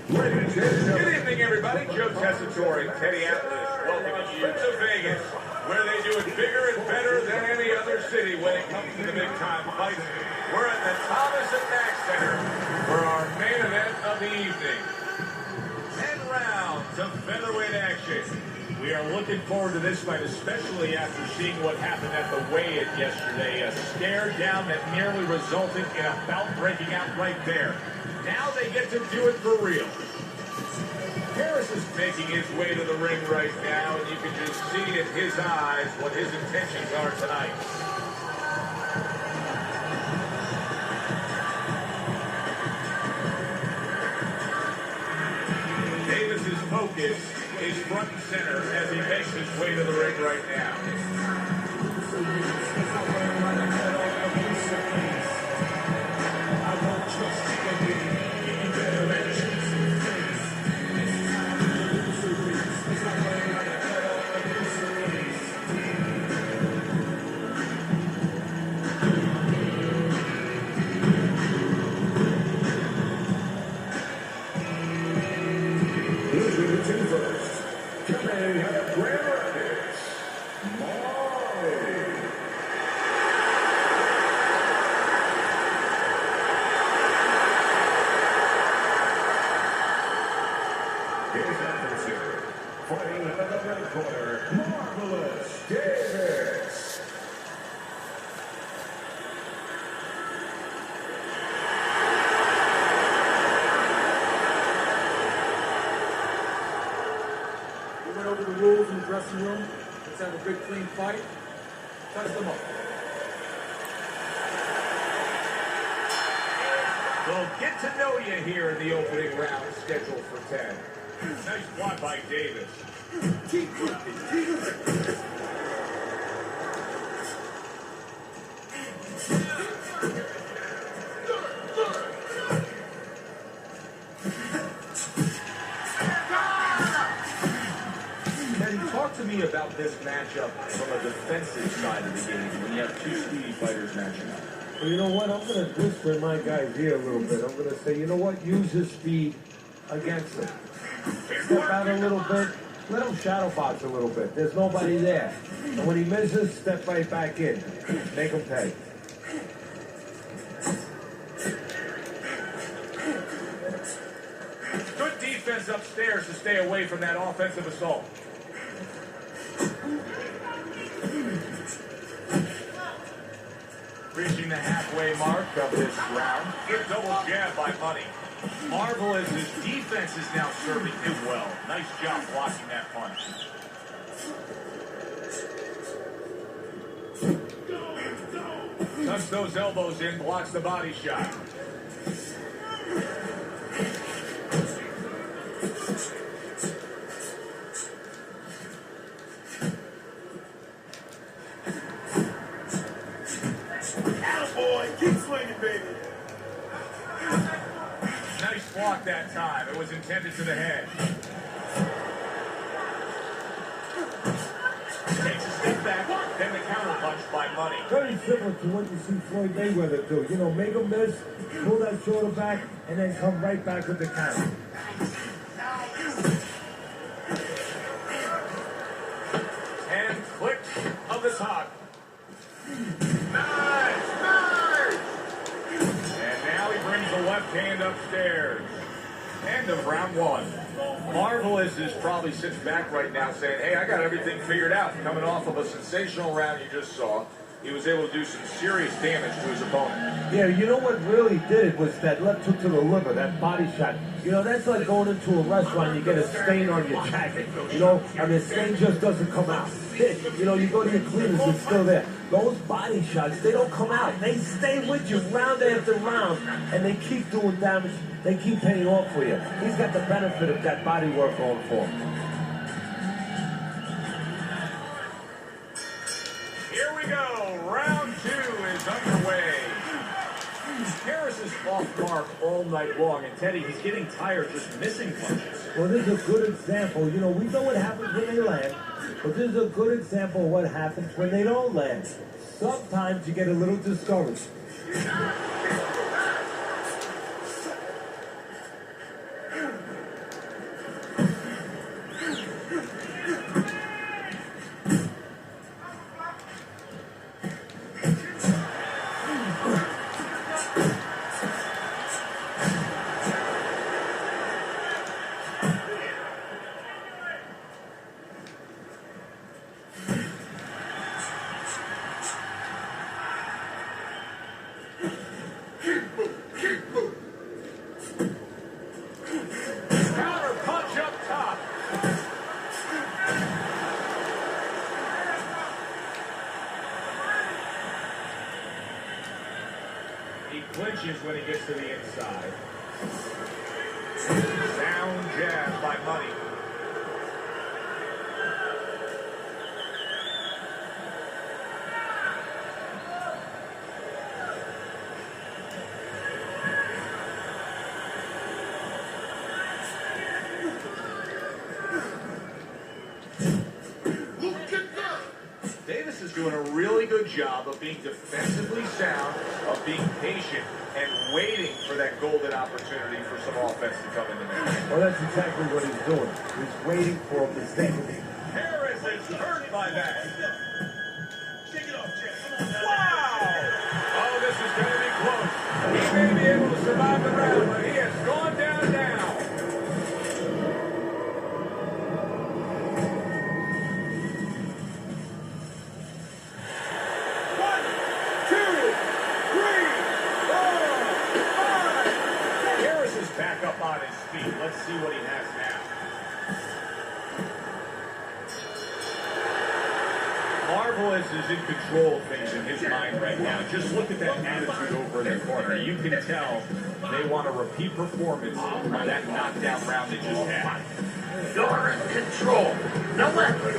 Good evening, everybody. Joe Tessitore and Teddy Atlas welcoming you to Vegas, where they do it bigger and better than any other city when it comes to the big-time fights. We're at the Thomas and Mack Center for our main event of the evening. 10 rounds of featherweight action. We are looking forward to this fight, especially after seeing what happened at the weigh-in yesterday. A stare down that nearly resulted in a bout breaking out right there. Now they get to do it for real. Harris is making his way to the ring right now, and you can just see in his eyes what his intentions are tonight. Davis's focus is front and center as he makes his way to the ring right now. Fighting out of the red corner, Marvelous Davis. We went over the rules in the dressing room. Let's have a good, clean fight. Touch them up. We'll get to know you here in the opening round, scheduled for 10. Nice block by Davis. Keep working. Keep working. Talk to me about this matchup from a defensive side of the game when you have two speedy fighters matching up. Well, you know what? I'm going to whisper in my guy's ear a little bit. I'm going to say, you know what? Use his speed against him. Step out a little bit. Let him shadow box a little bit. There's nobody there. And when he misses, step right back in. Make him pay. Good defense upstairs to stay away from that offensive assault. Reaching the halfway mark of this round. Good double jab by Money. Marvelous, his defense is now serving him well. Nice job blocking that punch. Tucks those elbows in, blocks the body shot. Boy, keep swinging, baby. Nice block that time. It was intended to the head. Takes a step back, then the counter punch by Money. Very similar to what you see Floyd Mayweather do. You know, make him miss, pull that shoulder back, and then come right back with the counter. And clicks of the top. The left hand upstairs. End of round one. Marvelous is probably sitting back right now saying, hey, I got everything figured out. Coming off of a sensational round you just saw, he was able to do some serious damage to his opponent. Yeah, you know what really did it was that left hook to the liver, that body shot. You know, that's like going into a restaurant, you get a stain on your jacket, you know, and the stain just doesn't come out. You know, you go to your cleaners, it's still there. Those body shots, they don't come out. They stay with you round after round, and they keep doing damage. They keep paying off for you. He's got the benefit of that body work going for him. Here we go. Round two is underway. Harris has off mark all night long, and Teddy, he's getting tired just missing punches. Well, this is a good example. You know, we know what happens when they land, but this is a good example of what happens when they don't land. Sometimes you get a little discouraged. Sound jab by Money. Davis is doing a really good job of being defensively sound, of being patient, and waiting for that golden opportunity for some offense to come in the match. Well, that's exactly what he's doing. He's waiting for a mistake. Harris is hurt by that. Wow! Oh, this is going to be close. He may be able to survive the round, but he has gone down now. Back up on his feet. Let's see what he has now. Marvelous is in control of things in his mind right now. Just look at that attitude over in the corner. You can tell they want a repeat performance of that knockdown round they just had. You're in control. No weapon.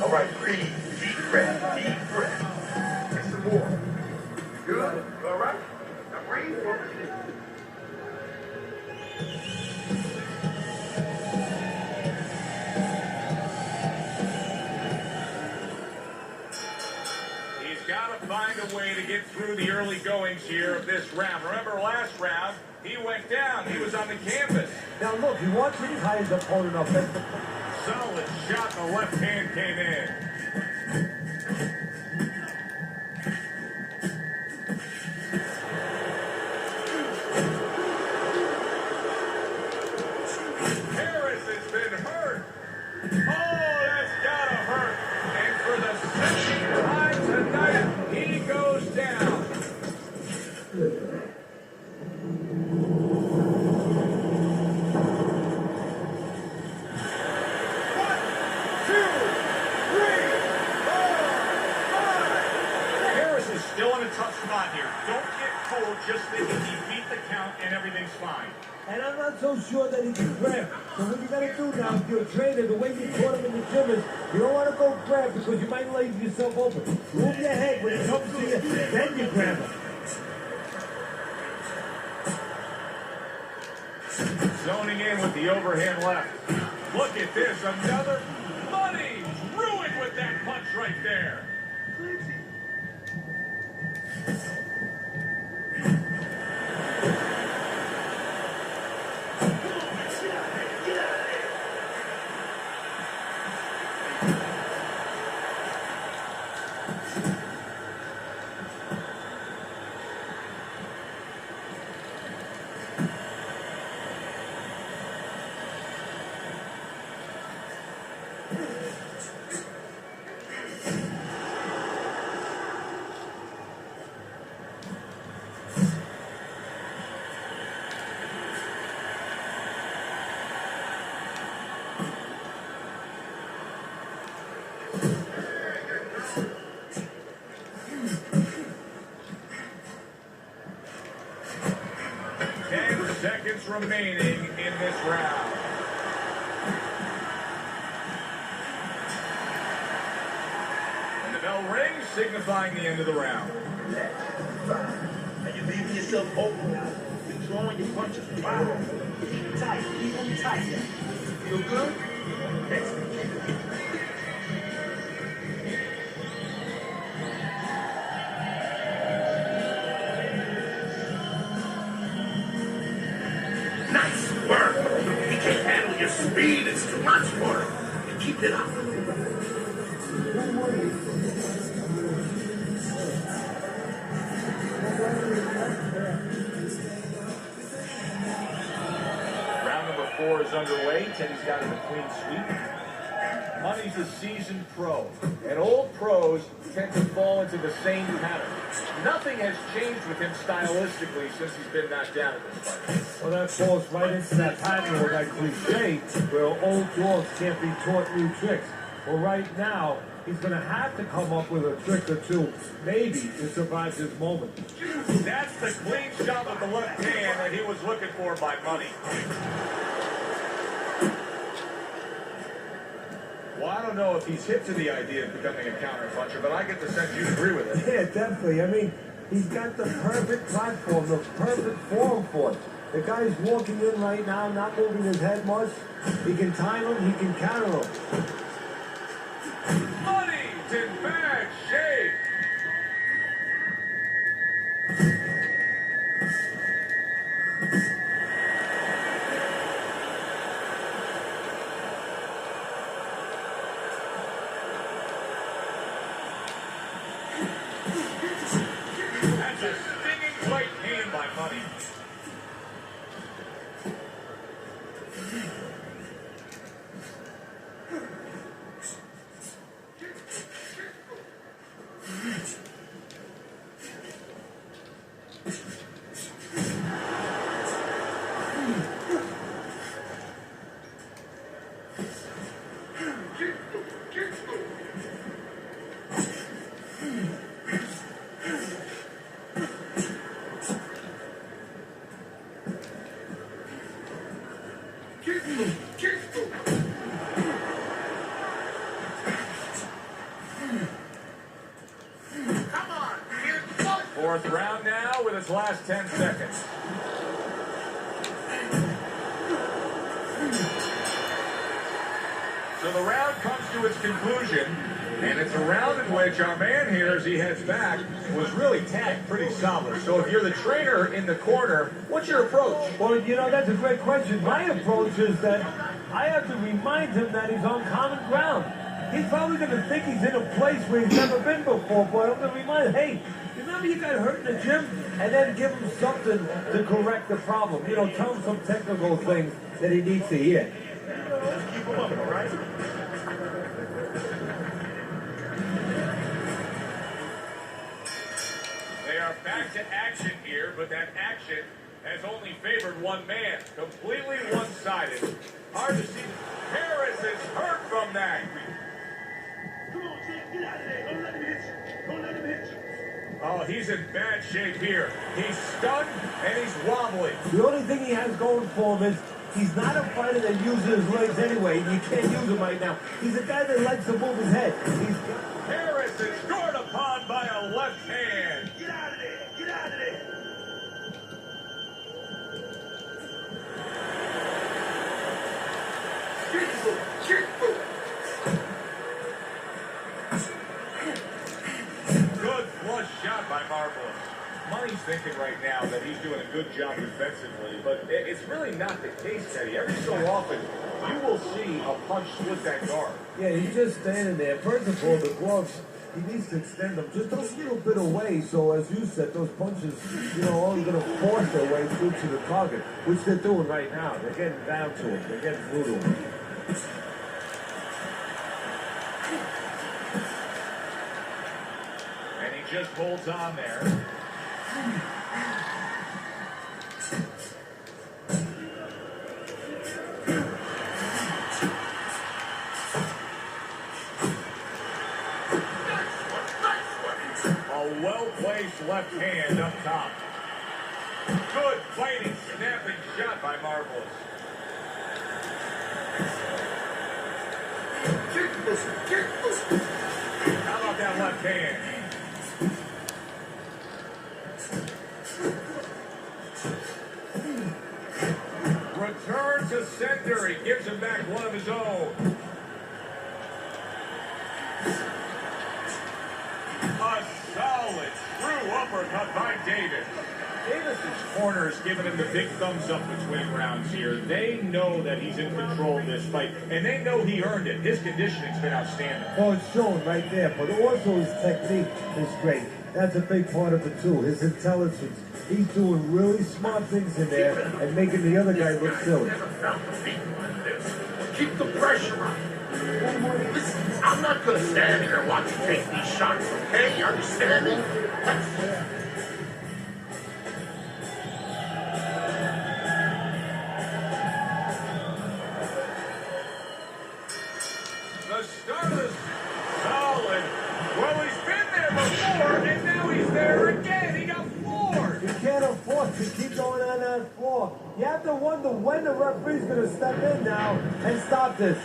All right, breathe. Deep breath. Deep breath. Get some more. Good? All right? Now breathe. He's got to find a way to get through the early goings here of this round. Remember last round, he went down. He was on the canvas. Now look, he wants to tie his opponent up. That's the Solid shot in the left hand came in. Harris has been hurt. Oh, that's gotta hurt. And for the second time tonight, he goes down. Still in a tough spot here. Don't get fooled just thinking he beat the count and everything's fine. And I'm not so sure that he can grab. So what you got to do now, if you're a trainer, the way you taught him in the gym is you don't want to go grab because you might leave yourself open. Move your head when it comes to you, then you grab him. Zoning in with the overhand left. Look at this, another Money ruined with that punch right there. Seconds remaining in this round. And the bell rings, signifying the end of the round. Now you're leaving yourself open now. You're throwing your punches. Wow. Keep tight. Keep them tight. Feel good? Excellent. Nice work. He can't handle your speed. It's too much for him. Keep it up. Round number 4 is underway. Teddy's got him a clean sweep. Money's a seasoned pro, and old pros tend to fall into the same pattern. Nothing has changed with him stylistically since he's been knocked down at this fight. Well, that falls right into that pattern or that cliche where old dogs can't be taught new tricks. Well, right now, he's going to have to come up with a trick or two, maybe, to survive this moment. That's the clean shot with the left hand that he was looking for by Money. Well, I don't know if he's hip to the idea of becoming a counter-puncher, but I get the sense you agree with it. Yeah, definitely. I mean, he's got the perfect platform, the perfect form for it. The guy's walking in right now, not moving his head much. He can time him, he can counter him. Money's in bad shape. That's a stinging right hand by Money. Fourth round now with its last 10 seconds. So the round comes to its conclusion, and it's a round in which our man here, as he heads back, was really tagged pretty solid. So if you're the trainer in the corner, what's your approach? Well, you know, that's a great question. My approach is that I have to remind him that he's on common ground. He's probably going to think he's in a place where he's never been before, but I'm going to remind him, hey, remember you got hurt in the gym? And then give him something to correct the problem. You know, tell him some technical things that he needs to hear. Just keep him up, all right? They are back to action here, but that action has only favored one man. Completely one-sided. Hard to see. Harris is hurt from that. Come on, Jake, get out of there. Don't let him hit you. Don't let him hit you. Oh, he's in bad shape here. He's stunned and he's wobbly. The only thing he has going for him is he's not a fighter that uses his legs anyway. You can't use him right now. He's a guy that likes to move his head. Harris is scored upon by a left hand. Get out of there. Get out of there. Good flush shot by Marvelous. Money's thinking right now that he's doing a good job defensively, but it's really not the case, Teddy. Every so often, you will see a punch split that guard. Yeah, he's just standing there. First of all, the gloves, he needs to extend them just a little bit away, so as you said, those punches, you know, are going to force their way through to the target, which they're doing right now. They're getting down to him. They're getting through to him. And he just holds on there. A well-placed left hand up top. Good fighting, snapping shot by Marvelous. How about that left hand? Return to center. He gives him back one of his own. A solid true uppercut by Davis. Davis's corner is giving him the big thumbs up between rounds here. They know that he's in control of this fight, and they know he earned it. His conditioning's been outstanding. Oh, it's shown right there, but also his technique is great. That's a big part of it, too. His intelligence. He's doing really smart things in there and making the other guy look silly. Keep the pressure on. Listen, I'm not going to stand here and watch you take these shots, okay? You understand me? The start of this solid 4, and now he's there again. He got floored. You can't afford to keep going on that floor. You have to wonder when the referee's going to step in now and stop this.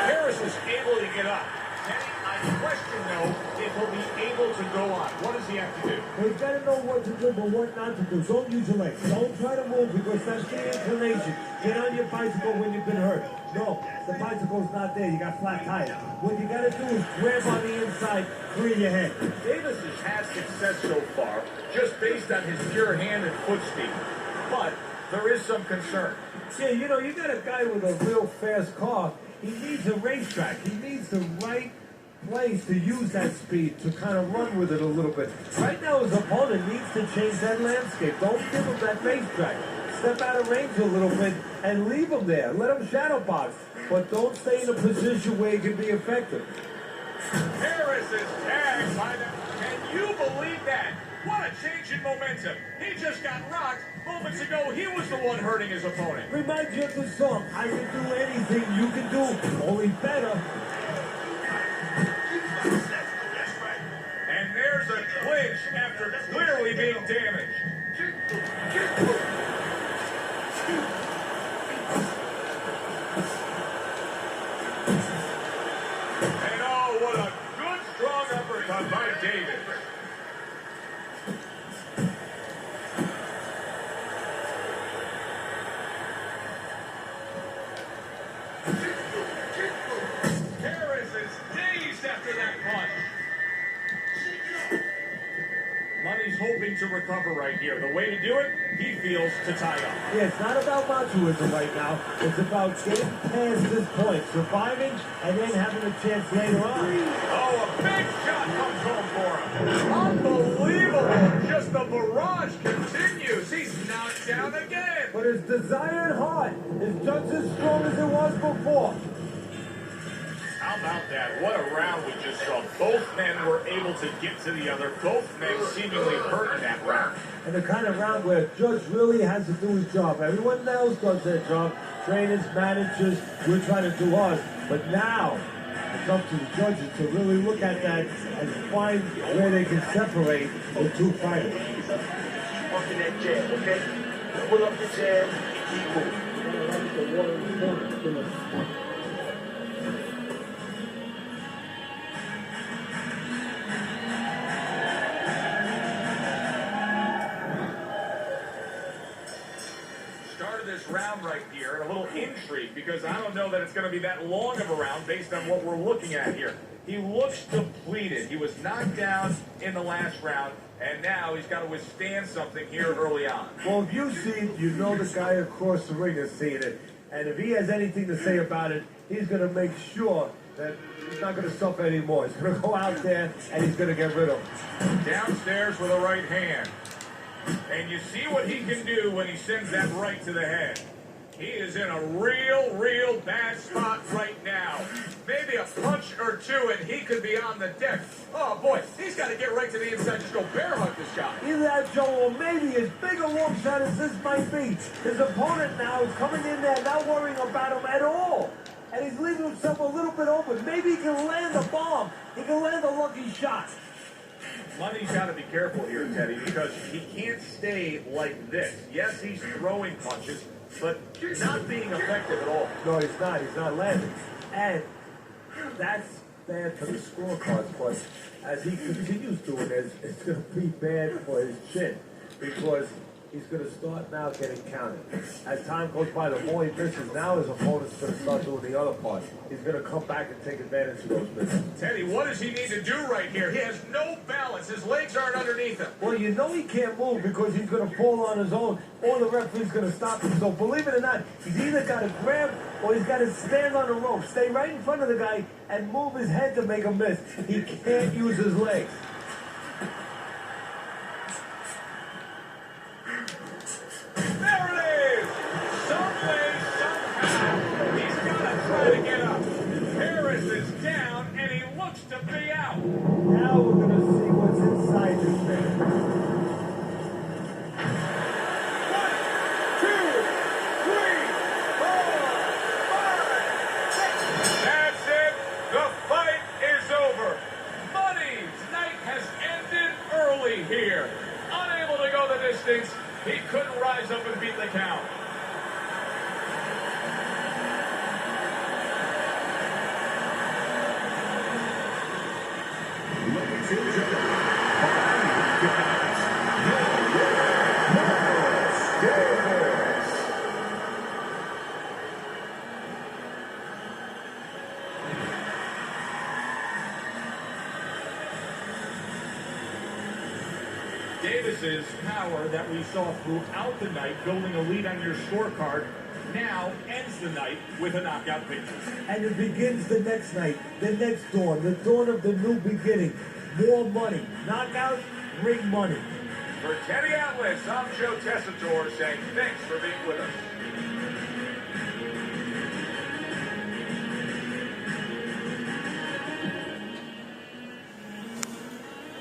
Harris is able to get up. Kenny, I question, though, if he'll be able to go on. What does he have to do? Well, you gotta know what to do, but what not to do. Don't use your legs. Don't try to move because that's the inclination. Get on your bicycle when you've been hurt. No, the bicycle's not there. You got flat tires. What you gotta do is grab on the inside, clear your head. Davis has had success so far, just based on his pure hand and foot speed. But there is some concern. Yeah, you know, you got a guy with a real fast car. He needs a racetrack. He needs the right place to use that speed to kind of run with it a little bit. Right now, his opponent needs to change that landscape. Don't give him that racetrack. Step out of range a little bit and leave him there. Let him shadow box, but don't stay in a position where he can be effective. Harris is tagged by the... Can you believe that? What a change in momentum. He just got rocked. Moments ago, he was the one hurting his opponent. Reminds you of the song, I can do anything you can do, only better. And there's a clinch after clearly being damaged. And oh, what a good, strong uppercut by Davis. Harris is dazed after that punch. Money's hoping to recover right here. The way to do it, he feels to tie up. Yeah, it's not about machoism right now. It's about getting past this point, surviving, and then having a chance later on. Oh, a big shot comes home for him. Unbelievable. Just the barrage continues. He's knocked down again. But his desire and heart is just as strong as it was before. How about that? What a round we just saw. Both men were able to get to the other. Both men seemingly hurt in that round. And the kind of round where a judge really has to do his job. Everyone else does their job. Trainers, managers, we're trying to do ours. But now, it's up to the judges to really look at that and find where they can separate the two fighters. Up in that jab, okay? Pull up the jab and keep moving. This round right here, and a little intrigue, because I don't know that it's going to be that long of a round based on what we're looking at here. He looks depleted. He was knocked down in the last round, and now he's got to withstand something here early on. Well, if you see it, you know the guy across the ring is seeing it. And if he has anything to say about it, he's going to make sure that he's not going to suffer anymore. He's going to go out there, and he's going to get rid of him. Downstairs with a right hand. And you see what he can do when he sends that right to the head. He is in a real bad spot right now. Maybe a punch or two and he could be on the deck. Oh boy, he's got to get right to the inside. Just go bear hug this guy. Either that, Joe, or maybe as big a long shot as this might be, his opponent now is coming in there not worrying about him at all. And he's leaving himself a little bit open. Maybe he can land a bomb. He can land a lucky shot. Money's got to be careful here, Teddy, because he can't stay like this. Yes, he's throwing punches, but not being effective at all. No, he's not. He's not landing. And that's bad for the scorecards, but as he continues doing this, it's going to be bad for his chin because he's going to start now getting counted. As time goes by, the more he misses, now his opponent's going to start doing the other part. He's going to come back and take advantage of those misses. Teddy, what does he need to do right here? He has no balance. His legs aren't underneath him. Well, you know he can't move because he's going to fall on his own, or the referee's going to stop him. So believe it or not, he's either got to grab or he's got to stand on the rope, stay right in front of the guy, and move his head to make a miss. He can't use his legs. There it is! Some way, somehow, he's got to try to get up. Harris is down, and he looks to be out. Now we're going to see what's inside this man. 1, 2, 3, 4. Atlas's power that we saw throughout the night, building a lead on your scorecard, now ends the night with a knockout victory. And it begins the next night, the next dawn, the dawn of the new beginning. More money. Knockout, ring money. For Teddy Atlas, I'm Joe Tessitore saying thanks for being with us.